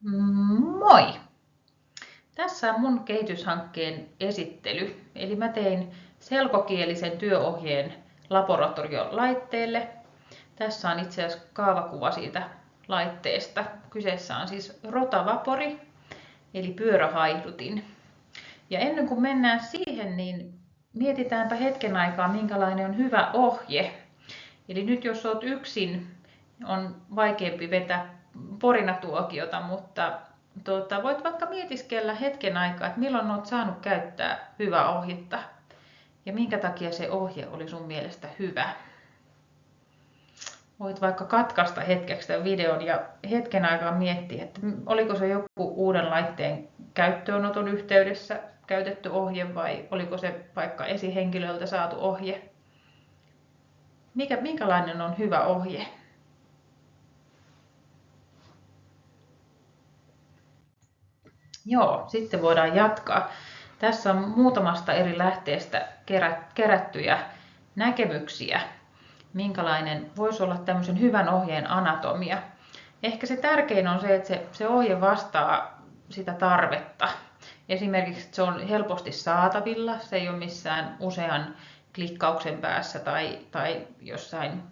Moi! Tässä on mun kehityshankkeen esittely. Eli mä tein selkokielisen työohjeen laboratoriolaitteelle. Tässä on itse asiassa kaavakuva siitä laitteesta. Kyseessä on siis rotavapori, eli pyörähaihdutin. Ja ennen kuin mennään siihen, niin mietitäänpä hetken aikaa, minkälainen on hyvä ohje. Eli nyt jos olet yksin, on vaikeampi vetää porinatuokiota, mutta voit vaikka mietiskellä hetken aikaa, että milloin olet saanut käyttää hyvää ohjetta ja minkä takia se ohje oli sun mielestä hyvä. Voit vaikka katkaista hetkeksi tämän videon ja hetken aikaa miettiä, että oliko se joku uuden laitteen käyttöönoton yhteydessä käytetty ohje vai oliko se vaikka esihenkilöltä saatu ohje. Minkälainen on hyvä ohje? Joo, sitten voidaan jatkaa. Tässä on muutamasta eri lähteestä kerättyjä näkemyksiä, minkälainen voisi olla tämmöisen hyvän ohjeen anatomia. Ehkä se tärkein on se, että se ohje vastaa sitä tarvetta. Esimerkiksi että se on helposti saatavilla, se ei ole missään usean klikkauksen päässä tai jossain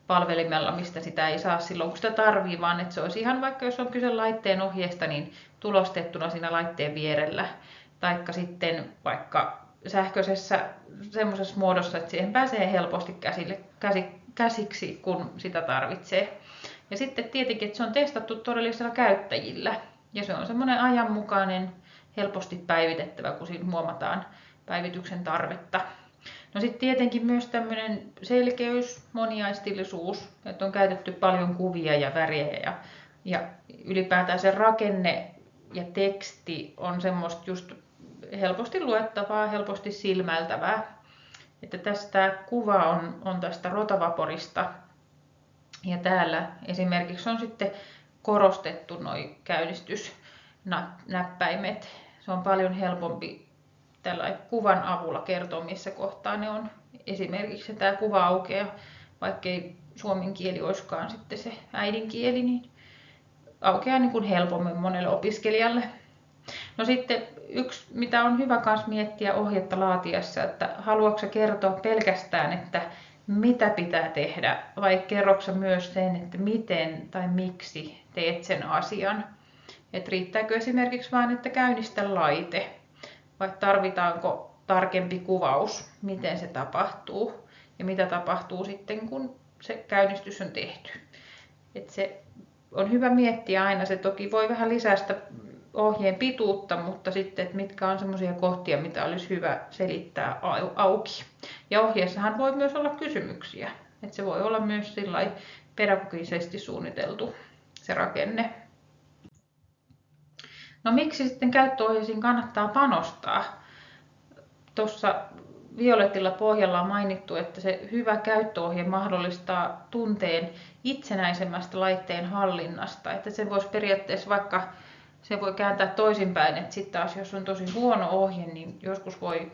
palvelimella, mistä sitä ei saa silloin, kun sitä tarvii, vaan että se olisi ihan vaikka, jos on kyse laitteen ohjeesta, niin tulostettuna siinä laitteen vierellä, taikka sitten vaikka sähköisessä semmoisessa muodossa, että siihen pääsee helposti käsiksi, kun sitä tarvitsee. Ja sitten tietenkin, että se on testattu todellisilla käyttäjillä, ja se on semmoinen ajanmukainen, helposti päivitettävä, kun siinä huomataan päivityksen tarvetta. No sitten tietenkin myös tämmöinen selkeys, moniaistillisuus, että on käytetty paljon kuvia ja värejä ja ylipäätään se rakenne ja teksti on semmoista just helposti luettavaa, helposti silmäiltävää. Että tästä kuva on tästä rotavaporista ja täällä esimerkiksi on sitten korostettu nuo käynnistysnäppäimet. Se on paljon helpompi tällä kuvan avulla kertoa, missä kohtaa ne on. Esimerkiksi tämä kuva aukeaa, vaikkei suomen kieli olisikaan sitten se äidinkieli, niin aukeaa niin kuin helpommin monelle opiskelijalle. No sitten yksi, mitä on hyvä myös miettiä ohjetta laatiessa, että haluatko kertoa pelkästään, että mitä pitää tehdä, vai kerroksä myös sen, että miten tai miksi teet sen asian. Että riittääkö esimerkiksi vain, että käynnistä laite, vai tarvitaanko tarkempi kuvaus, miten se tapahtuu ja mitä tapahtuu sitten, kun se käynnistys on tehty. Et se on hyvä miettiä aina, se toki voi vähän lisästä ohjeen pituutta, mutta sitten, että mitkä on semmoisia kohtia, mitä olisi hyvä selittää auki. Ja ohjeessahan voi myös olla kysymyksiä, että se voi olla myös sillai pedagogisesti suunniteltu se rakenne. No miksi sitten käyttöohjeisiin kannattaa panostaa? Tuossa violetilla pohjalla on mainittu, että se hyvä käyttöohje mahdollistaa tunteen itsenäisemmästä laitteen hallinnasta. Että se voisi periaatteessa vaikka, se voi kääntää toisinpäin, että sitten taas jos on tosi huono ohje, niin joskus voi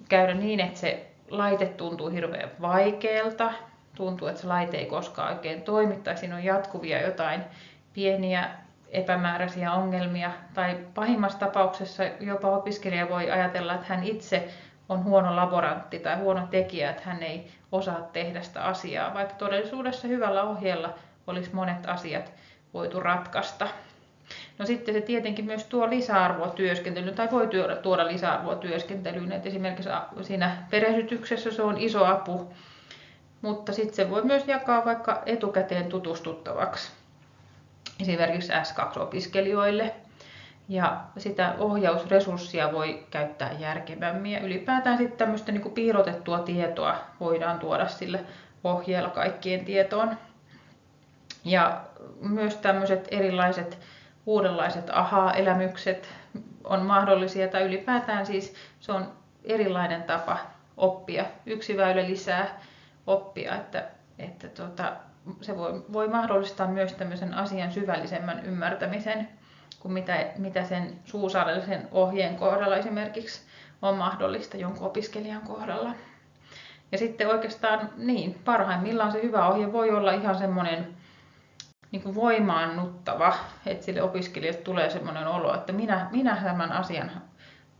käydä niin, että se laite tuntuu hirveän vaikealta. Tuntuu, että se laite ei koskaan oikein toimi tai siinä on jatkuvia jotain pieniä epämääräisiä ongelmia tai pahimmassa tapauksessa jopa opiskelija voi ajatella, että hän itse on huono laborantti tai huono tekijä, että hän ei osaa tehdä sitä asiaa, vaikka todellisuudessa hyvällä ohjeella olisi monet asiat voitu ratkaista. No sitten se tietenkin myös tuo lisäarvoa työskentelyyn tai voi tuoda lisäarvoa työskentelyyn, että esimerkiksi siinä perehdytyksessä se on iso apu, mutta sitten se voi myös jakaa vaikka etukäteen tutustuttavaksi esimerkiksi S2-opiskelijoille. Ja sitä ohjausresurssia voi käyttää järkevämmin ja ylipäätään sitten tämmöistä niin kuin piilotettua tietoa voidaan tuoda sille ohjeella kaikkien tietoon. Ja myös tämmöiset erilaiset uudenlaiset aha-elämykset on mahdollisia tai ylipäätään siis se on erilainen tapa oppia, yksi väylä lisää oppia, että se voi mahdollistaa myös tämmöisen asian syvällisemmän ymmärtämisen kuin mitä sen suusanallisen ohjeen kohdalla esimerkiksi on mahdollista jonkun opiskelijan kohdalla. Ja sitten oikeastaan niin, parhaimmillaan se hyvä ohje voi olla ihan semmoinen niin kuin voimaannuttava, että sille opiskelijalle tulee semmoinen olo, että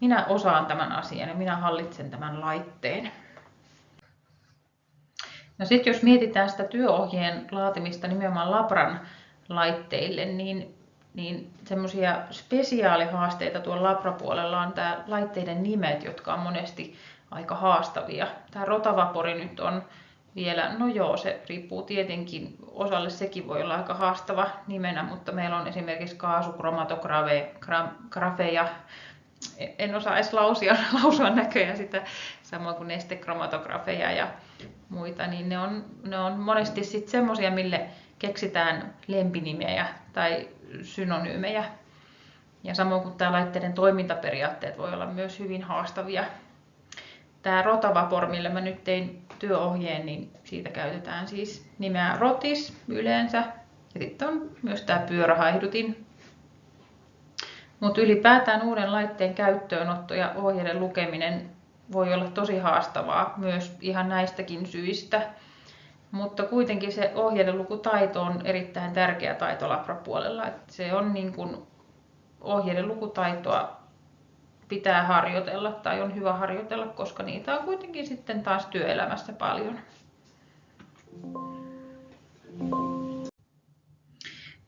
minä osaan tämän asian ja minä hallitsen tämän laitteen. No sitten jos mietitään sitä työohjeen laatimista nimenomaan Labran laitteille, niin semmoisia spesiaalihaasteita tuolla Labra-puolella on tämä laitteiden nimet, jotka on monesti aika haastavia. Tämä Rotavapori nyt on vielä, no joo, se riippuu tietenkin, osalle sekin voi olla aika haastava nimenä, mutta meillä on esimerkiksi kaasukromatografe, en osaa edes lausua näköjään sitä, samoin kuin nestekromatografeja ja muita, niin ne on monesti sitten semmoisia, mille keksitään lempinimejä tai synonyymejä. Ja samoin kuin tämä laitteiden toimintaperiaatteet voi olla myös hyvin haastavia. Tämä Rotavapor, millä mä nyt tein työohjeen, niin siitä käytetään siis nimeä rotis yleensä. Ja sitten on myös tämä pyörähaihdutin. Mutta ylipäätään uuden laitteen käyttöönotto ja ohjeiden lukeminen voi olla tosi haastavaa myös ihan näistäkin syistä. Mutta kuitenkin se ohjeiden lukutaito on erittäin tärkeä taito Labra-puolella. Se on niin kuin ohjeiden lukutaitoa pitää harjoitella tai on hyvä harjoitella, koska niitä on kuitenkin sitten taas työelämässä paljon.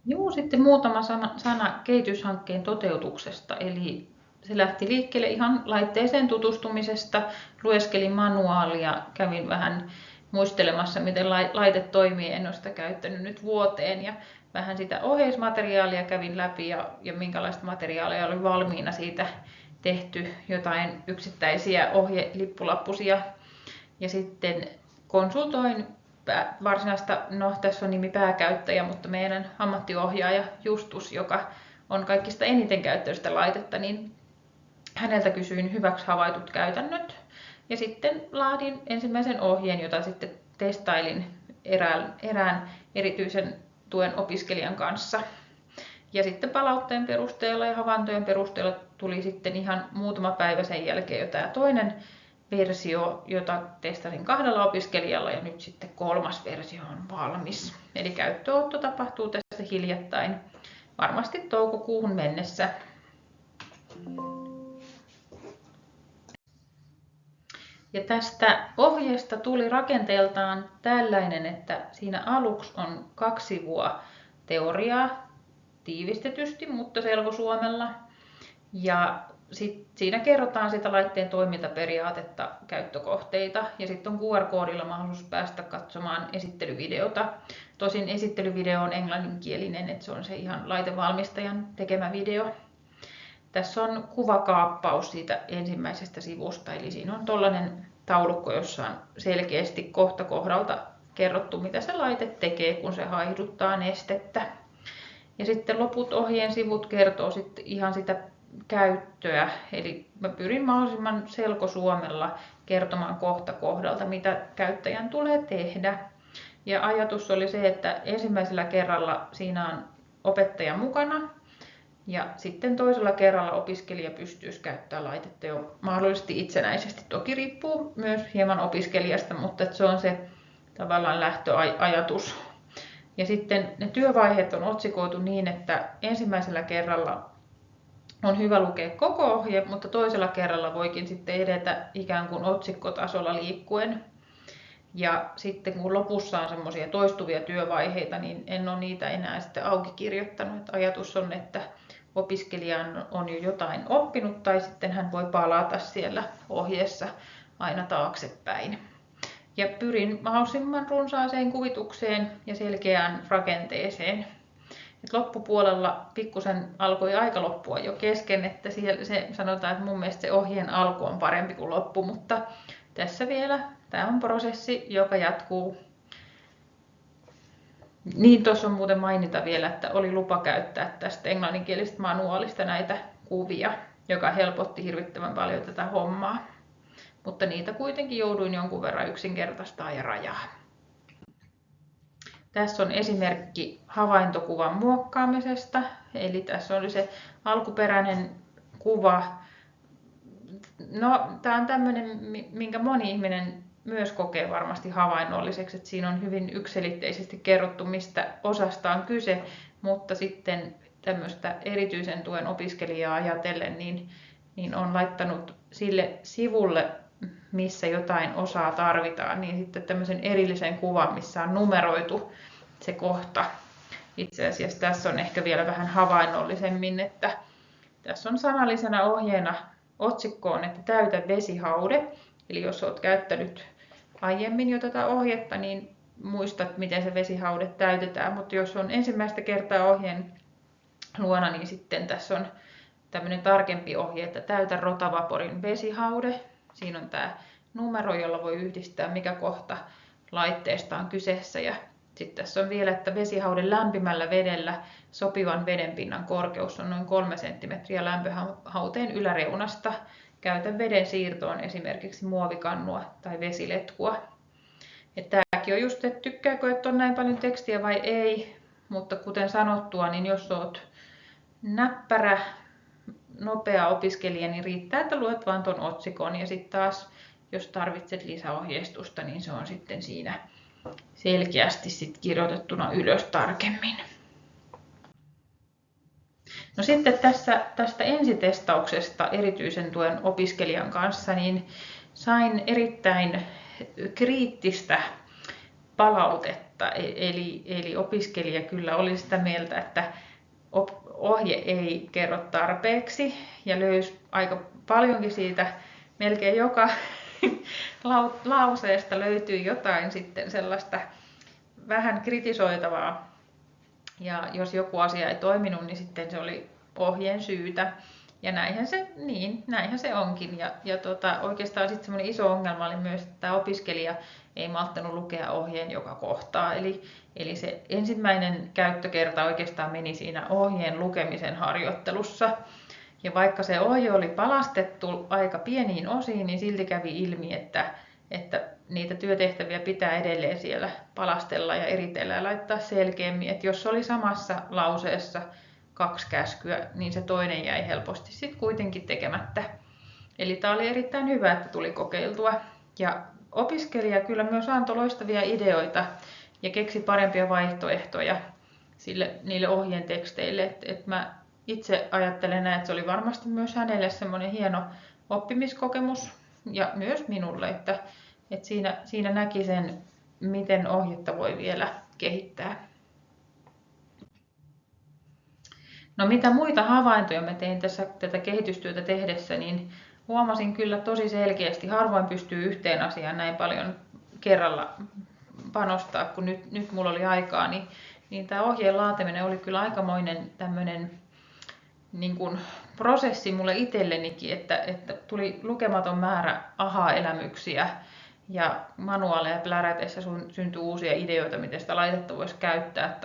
Joo, sitten muutama sana kehityshankkeen toteutuksesta. Eli se lähti liikkeelle ihan laitteeseen tutustumisesta, lueskelin manuaalia, kävin vähän muistelemassa, miten laite toimii, en ole sitä käyttänyt nyt vuoteen, ja vähän sitä ohjeismateriaalia kävin läpi ja minkälaista materiaalia oli valmiina siitä tehty, jotain yksittäisiä ohjelippulappusia, ja sitten konsultoin varsinaista, no tässä on nimi pääkäyttäjä, mutta meidän ammattiohjaaja Justus, joka on kaikista eniten käyttöistä laitetta, niin häneltä kysyin hyväksi havaitut käytännöt ja sitten laadin ensimmäisen ohjeen, jota sitten testailin erään erityisen tuen opiskelijan kanssa. Ja sitten palautteen perusteella ja havaintojen perusteella tuli sitten ihan muutama päivä sen jälkeen jo tämä toinen versio, jota testasin 2 opiskelijalla ja nyt sitten 3. versio on valmis. Eli käyttöönotto tapahtuu tässä hiljattain, varmasti toukokuuhun mennessä. Ja tästä ohjeesta tuli rakenteeltaan tällainen, että siinä aluksi on 2 sivua teoriaa tiivistetysti, mutta selkosuomella. Ja siinä kerrotaan sitä laitteen toimintaperiaatetta, käyttökohteita ja sitten on QR-koodilla mahdollisuus päästä katsomaan esittelyvideota. Tosin esittelyvideo on englanninkielinen, että se on se ihan laitevalmistajan tekemä video. Tässä on kuvakaappaus siitä ensimmäisestä sivusta, eli siinä on tollainen taulukko, jossa on selkeästi kohta kohdalta kerrottu, mitä se laite tekee, kun se haihduttaa nestettä. Ja sitten loput ohjeen sivut kertoo sitten ihan sitä käyttöä, eli mä pyrin mahdollisimman selkosuomella kertomaan kohta kohdalta, mitä käyttäjän tulee tehdä. Ja ajatus oli se, että ensimmäisellä kerralla siinä on opettaja mukana, ja sitten toisella kerralla opiskelija pystyisi käyttämään laitetta jo mahdollisesti itsenäisesti. Toki riippuu myös hieman opiskelijasta, mutta se on se tavallaan lähtöajatus. Ja sitten ne työvaiheet on otsikoitu niin, että ensimmäisellä kerralla on hyvä lukea koko ohje, mutta toisella kerralla voikin sitten edetä ikään kuin otsikkotasolla liikkuen. Ja sitten kun lopussa on semmoisia toistuvia työvaiheita, niin en ole niitä enää sitten auki kirjoittanut. Että ajatus on, että opiskelija on jo jotain oppinut tai sitten hän voi palata siellä ohjeessa aina taaksepäin. Ja pyrin mahdollisimman runsaaseen kuvitukseen ja selkeään rakenteeseen. Et loppupuolella pikkusen alkoi aika loppua jo kesken, että siellä se sanotaan, että mun mielestä se ohjeen alku on parempi kuin loppu, mutta tässä vielä tämä on prosessi, joka jatkuu. Niin, tuossa on muuten mainita vielä, että oli lupa käyttää tästä englanninkielisestä manuaalista näitä kuvia, joka helpotti hirvittävän paljon tätä hommaa. Mutta niitä kuitenkin jouduin jonkun verran yksinkertaistaa ja rajaa. Tässä on esimerkki havaintokuvan muokkaamisesta. Eli tässä oli se alkuperäinen kuva. No, tämä on tämmöinen, minkä moni ihminen myös kokee varmasti havainnolliseksi, että siinä on hyvin yksiselitteisesti kerrottu, mistä osasta on kyse, mutta sitten tämmöistä erityisen tuen opiskelijaa ajatellen, niin on laittanut sille sivulle, missä jotain osaa tarvitaan, niin sitten tämmöisen erillisen kuvan, missä on numeroitu se kohta. Itse asiassa tässä on ehkä vielä vähän havainnollisemmin, että tässä on sanallisena ohjeena otsikkoon, että täytä vesihaude. Eli jos olet käyttänyt aiemmin jo tätä ohjetta, niin muistat, miten se vesihaude täytetään. Mutta jos on ensimmäistä kertaa ohjeen luona, niin sitten tässä on tämmöinen tarkempi ohje, että täytä Rotavaporin vesihaude. Siinä on tämä numero, jolla voi yhdistää, mikä kohta laitteesta on kyseessä. Ja sitten tässä on vielä, että vesihauden lämpimällä vedellä sopivan vedenpinnan korkeus on noin 3 senttimetriä lämpöhauteen yläreunasta. Käytä veden siirtoon esimerkiksi muovikannua tai vesiletkua. Tämäkin on just, että tykkääkö, että on näin paljon tekstiä vai ei. Mutta kuten sanottua, niin jos olet näppärä, nopea opiskelija, niin riittää, että luet vaan tuon otsikon. Ja sitten taas, jos tarvitset lisäohjeistusta, niin se on sitten siinä selkeästi sit kirjoitettuna ylös tarkemmin. No sitten tästä ensitestauksesta erityisen tuen opiskelijan kanssa, niin sain erittäin kriittistä palautetta. Eli opiskelija kyllä oli sitä mieltä, että ohje ei kerro tarpeeksi ja löysi aika paljonkin siitä, melkein joka lauseesta löytyy jotain sitten sellaista vähän kritisoitavaa. Ja jos joku asia ei toiminut, niin sitten se oli ohjeen syytä. Ja näinhän se onkin. Ja oikeastaan sitten semmoinen iso ongelma oli myös, että tämä opiskelija ei malttanut lukea ohjeen joka kohtaa. Eli se ensimmäinen käyttökerta oikeastaan meni siinä ohjeen lukemisen harjoittelussa. Ja vaikka se ohje oli palastettu aika pieniin osiin, niin silti kävi ilmi, että niitä työtehtäviä pitää edelleen siellä palastella ja eritellä ja laittaa selkeämmin. Että jos oli samassa lauseessa 2 käskyä, niin se toinen jäi helposti sitten kuitenkin tekemättä. Eli tämä oli erittäin hyvä, että tuli kokeiltua. Ja opiskelija kyllä myös antoi loistavia ideoita ja keksi parempia vaihtoehtoja niille ohjeen teksteille. Et mä itse ajattelen näin, että se oli varmasti myös hänelle semmoinen hieno oppimiskokemus ja myös minulle, että siinä näki sen, miten ohjetta voi vielä kehittää. No mitä muita havaintoja mä tein tässä tätä kehitystyötä tehdessä, niin huomasin kyllä tosi selkeästi, harvoin pystyy yhteen asiaan näin paljon kerralla panostaa, kun nyt mulla oli aikaa, niin tämä ohjeen laatiminen oli kyllä aikamoinen tämmöinen niin kuin prosessi mulle itsellenikin, että tuli lukematon määrä aha-elämyksiä ja manuaaleja plärätessä syntyi uusia ideoita, miten sitä laitetta voisi käyttää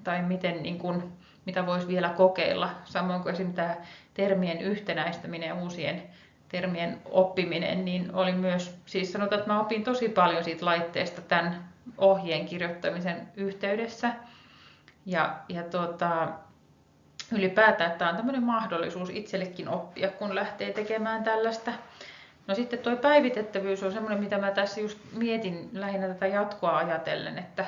tai miten, niin kuin, mitä voisi vielä kokeilla. Samoin kuin esimerkiksi tämä termien yhtenäistäminen ja uusien termien oppiminen, niin oli myös, siis sanotaan, että mä opin tosi paljon siitä laitteesta tämän ohjeen kirjoittamisen yhteydessä. Ylipäätään, että tämä on tämmöinen mahdollisuus itsellekin oppia, kun lähtee tekemään tällaista. No sitten tuo päivitettävyys on semmoinen, mitä mä tässä just mietin lähinnä tätä jatkoa ajatellen, että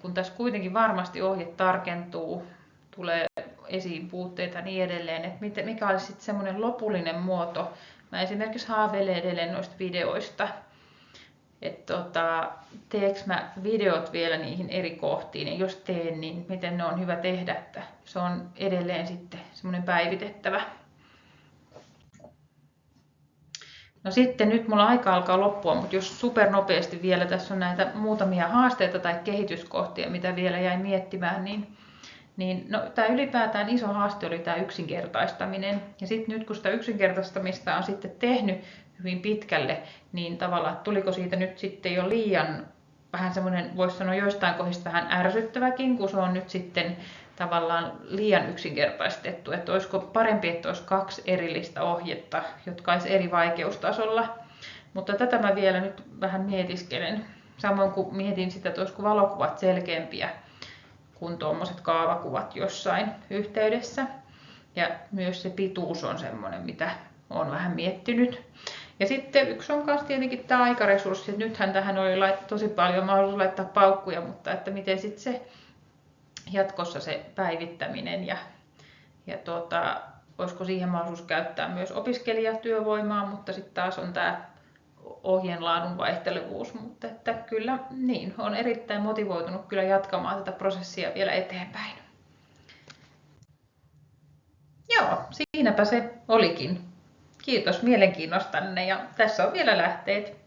kun tässä kuitenkin varmasti ohje tarkentuu, tulee esiin puutteita ja niin edelleen, että mikä olisi sitten semmoinen lopullinen muoto. Mä esimerkiksi haaveilen edelleen noista videoista, että teekö mä videot vielä niihin eri kohtiin, ja jos teen, niin miten ne on hyvä tehdä, että se on edelleen sitten semmoinen päivitettävä. No sitten nyt mulla aika alkaa loppua, mutta jos supernopeasti vielä tässä on näitä muutamia haasteita tai kehityskohtia, mitä vielä jäi miettimään, niin tämä ylipäätään iso haaste oli tämä yksinkertaistaminen. Ja sitten nyt kun sitä yksinkertaistamista on sitten tehnyt hyvin pitkälle, niin tavallaan tuliko siitä nyt sitten jo liian vähän semmoinen, voisi sanoa joistain kohdista vähän ärsyttäväkin, kun se on nyt sitten tavallaan liian yksinkertaistettu. Että olisiko parempi, että olisi 2 erillistä ohjetta, jotka olisi eri vaikeustasolla. Mutta tätä mä vielä nyt vähän mietiskelen. Samoin kuin mietin sitä, että olisiko valokuvat selkeämpiä kuin tuommoiset kaavakuvat jossain yhteydessä. Ja myös se pituus on semmoinen, mitä olen vähän miettinyt. Ja sitten yksi on myös tietenkin tämä aikaresurssi. Nythän tähän oli tosi paljon mahdollisuus laittaa paukkuja, mutta että miten sitten se jatkossa se päivittäminen ja olisiko siihen mahdollisuus käyttää myös opiskelijatyövoimaa, mutta sitten taas on tämä ohjeen laadun vaihtelevuus, mutta että kyllä niin, on erittäin motivoitunut kyllä jatkamaan tätä prosessia vielä eteenpäin. Joo, siinäpä se olikin. Kiitos mielenkiinnostanne ja tässä on vielä lähteet.